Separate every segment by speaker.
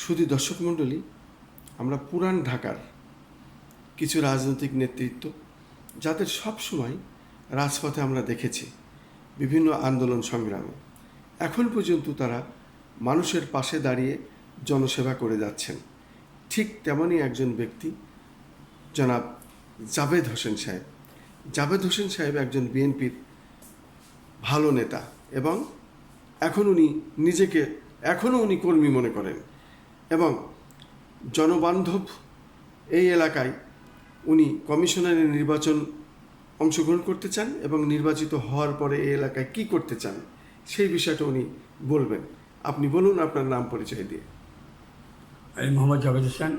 Speaker 1: শুধু দর্শক মণ্ডলী, আমরা পুরান ঢাকার কিছু রাজনৈতিক নেতৃত্ব যাদের সব সময় রাজপথে আমরা দেখেছি বিভিন্ন আন্দোলন সংগ্রামে, এখন পর্যন্ত তারা মানুষের পাশে দাঁড়িয়ে জনসেবা করে যাচ্ছেন। ঠিক তেমনই একজন ব্যক্তি জনাব জাভেদ হোসেন সাহেব। জাভেদ হোসেন সাহেব একজন বিএনপির ভালো নেতা এবং এখনও উনি কর্মী মনে করেন এবং জনবান্ধব এই এলাকায় উনি কমিশনারের নির্বাচন অংশগ্রহণ করতে চান এবং নির্বাচিত হওয়ার পরে এই এলাকায় কী করতে চান সেই বিষয়টা উনি বলবেন। আপনি বলুন আপনার নাম পরিচয় দিয়ে।
Speaker 2: আমি মোহাম্মদ জাভেদ হোসেন,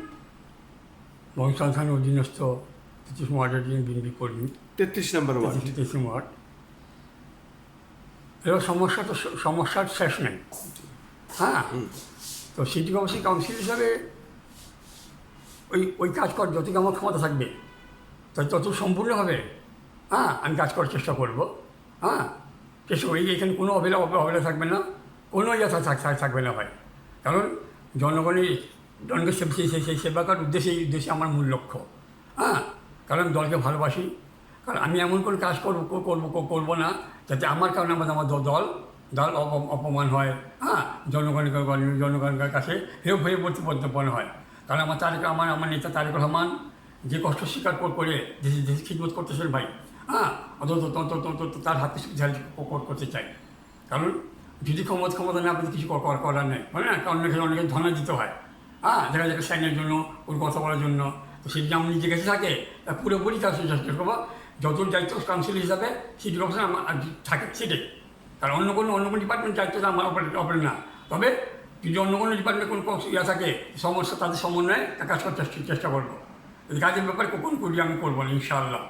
Speaker 2: বংশাল থানার অধীনস্থ 33 ওয়ার্ডের একজন বিএনপি কর্মী।
Speaker 1: 33 নম্বর ওয়ার্ড।
Speaker 2: 33 ওয়ার্ড। এবার সমস্যার শেষ নেই। হ্যাঁ, তো সিটি কমিশন কাউন্সিল হিসাবে ওই কাজ করার যতটুকু আমার ক্ষমতা থাকবে তত সম্পূর্ণভাবে আমি কাজ করার চেষ্টা করব। চেষ্টা করি এখানে কোনো অবহেলা থাকবে না, কোনো থাকবে না ভাই। কারণ জনগণকে সেই সেবা করার উদ্দেশ্যে আমার মূল লক্ষ্য। কারণ দলকে ভালোবাসি। কারণ আমি এমন কোনো কাজ করবো না যাতে আমার কারণে আমার দল অপমান হয়, জনগণের কাছে হেয় হয়ে প্রতিপন্ন হয়। কারণ আমার নেতা তারেক রহমান যে কষ্ট স্বীকার করে দেশে খিদমত করতেছেন ভাই, তার হাতে করতে চাই। কারণ যদি ক্ষমতা না পেতে কিছু করার নেই, মানে না, কারণ অনেকে ধনা দিতে হয়, দেখা যাচ্ছে সাইনের জন্য ওর কথা বলার জন্য। তো সেটি আমার নিজের কাছে থাকে, পুরোপুরি কাজ চেষ্টা করবো। যত দায়িত্ব কাউন্সিল হিসাবে সিটি কমিশন আমার থাকে সেটাই। কারণ অন্য কোনো ডিপার্টমেন্ট দায়িত্বটা আমার অপরে না। তবে যদি অন্য কোনো ডিপার্টমেন্ট কোনো থাকে সমস্যা, তাদের সমন্বয়ে কাজ করার চেষ্টা করবো। কাজের ব্যাপারে কখন করি আমি করবো না, ইনশাআল্লাহ।